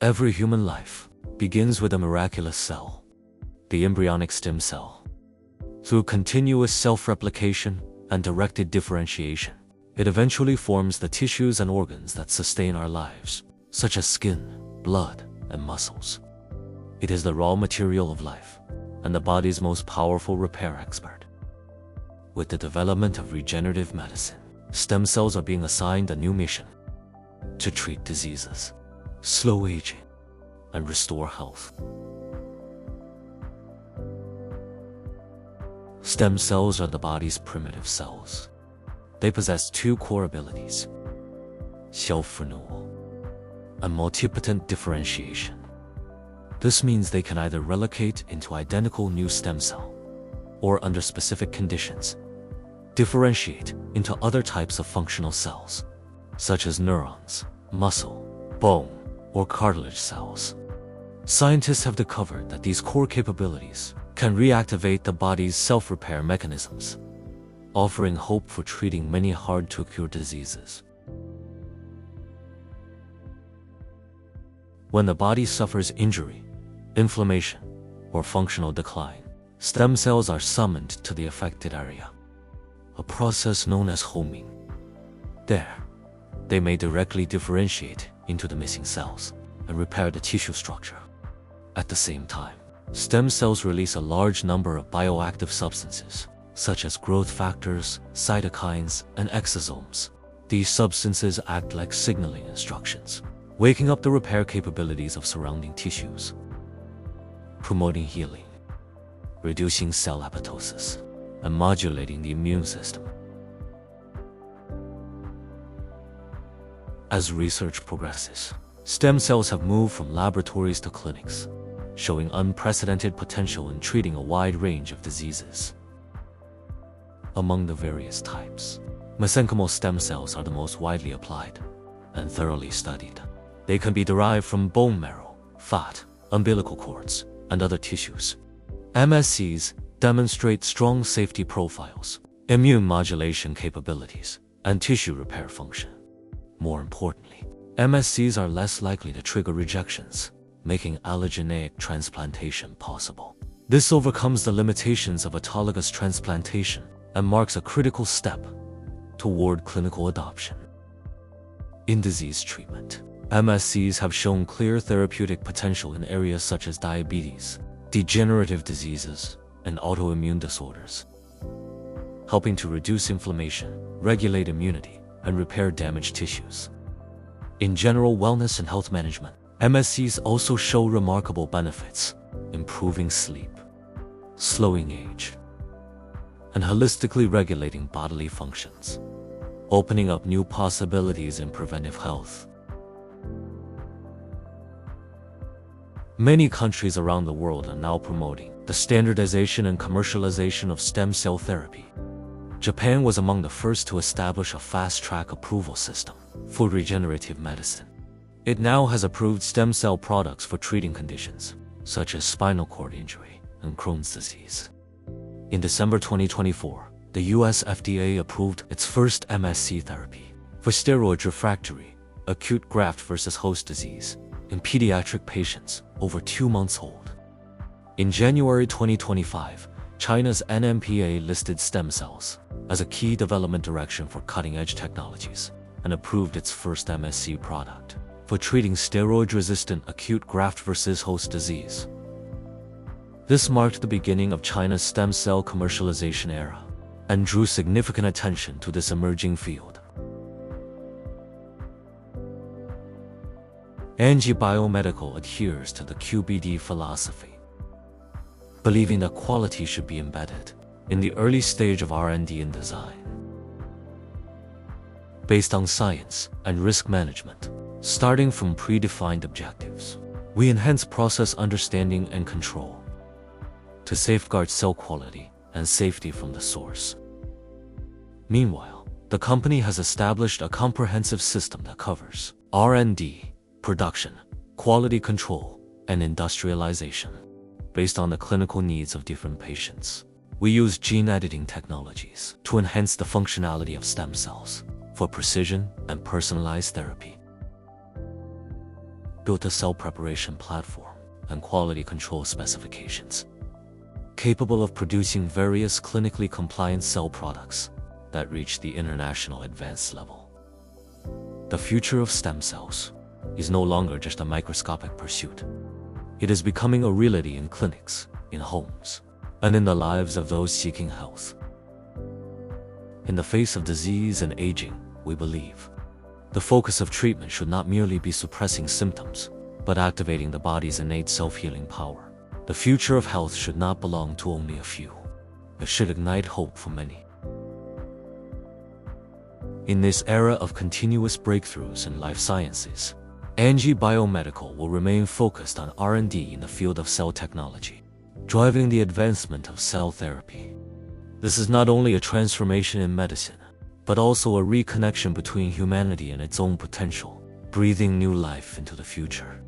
Every human life begins with a miraculous cell, the embryonic stem cell. Through continuous self-replication and directed differentiation, it eventually forms the tissues and organs that sustain our lives, such as skin, blood, and muscles. It is the raw material of life and the body's most powerful repair expert. With the development of regenerative medicine, stem cells are being assigned a new mission: to treat diseases, slow aging, and restore health. Stem cells are the body's primitive cells. They possess two core abilities: self-renewal and multipotent differentiation. This means they can either relocate into identical new stem cell, or under specific conditions, differentiate into other types of functional cells, such as neurons, muscle, bone, or cartilage cells. Scientists have discovered that these core capabilities can reactivate the body's self-repair mechanisms, offering hope for treating many hard-to-cure diseases. When the body suffers injury, inflammation, or functional decline, stem cells are summoned to the affected area, a process known as homing. There, they may directly differentiate into the missing cells and repair the tissue structure. At the same time, stem cells release a large number of bioactive substances, such as growth factors, cytokines, and exosomes. These substances act like signaling instructions, waking up the repair capabilities of surrounding tissues, promoting healing, reducing cell apoptosis, and modulating the immune system. As research progresses, stem cells have moved from laboratories to clinics, showing unprecedented potential in treating a wide range of diseases. Among the various types, mesenchymal stem cells are the most widely applied and thoroughly studied. They can be derived from bone marrow, fat, umbilical cords, and other tissues. MSCs demonstrate strong safety profiles, immune modulation capabilities, and tissue repair function. More importantly, MSCs are less likely to trigger rejections, making allogeneic transplantation possible. This overcomes the limitations of autologous transplantation and marks a critical step toward clinical adoption. In disease treatment, MSCs have shown clear therapeutic potential in areas such as diabetes, degenerative diseases, and autoimmune disorders, helping to reduce inflammation, regulate immunity, and repair damaged tissues. In general wellness and health management, MSCs also show remarkable benefits, improving sleep, slowing age, and holistically regulating bodily functions, opening up new possibilities in preventive health. Many countries around the world are now promoting the standardization and commercialization of stem cell therapy. Japan was among the first to establish a fast-track approval system for regenerative medicine. It now has approved stem cell products for treating conditions such as spinal cord injury and Crohn's disease. In December 2024, the US FDA approved its first MSC therapy for steroid-refractory acute graft-versus-host disease in pediatric patients over 2 months old. In January 2025, China's NMPA listed stem cells as a key development direction for cutting-edge technologies and approved its first MSC product for treating steroid-resistant acute graft-versus-host disease. This marked the beginning of China's stem cell commercialization era and drew significant attention to this emerging field. ANGI Biomedical adheres to the QBD philosophy, believing that quality should be embedded in the early stage of R&D and design. Based on science and risk management, starting from predefined objectives, we enhance process understanding and control to safeguard cell quality and safety from the source. Meanwhile, the company has established a comprehensive system that covers R&D, production, quality control, and industrialization. Based on the clinical needs of different patients, we use gene editing technologies to enhance the functionality of stem cells for precision and personalized therapy. built a cell preparation platform and quality control specifications, capable of producing various clinically compliant cell products that reach the international advanced level. The future of stem cells is no longer just a microscopic pursuit. It is becoming a reality in clinics, in homes, and in the lives of those seeking health. In the face of disease and aging, we believe the focus of treatment should not merely be suppressing symptoms, but activating the body's innate self-healing power. The future of health should not belong to only a few. It should ignite hope for many. In this era of continuous breakthroughs in life sciences, Angie Biomedical will remain focused on R&D in the field of cell technology, driving the advancement of cell therapy. This is not only a transformation in medicine, but also a reconnection between humanity and its own potential, breathing new life into the future.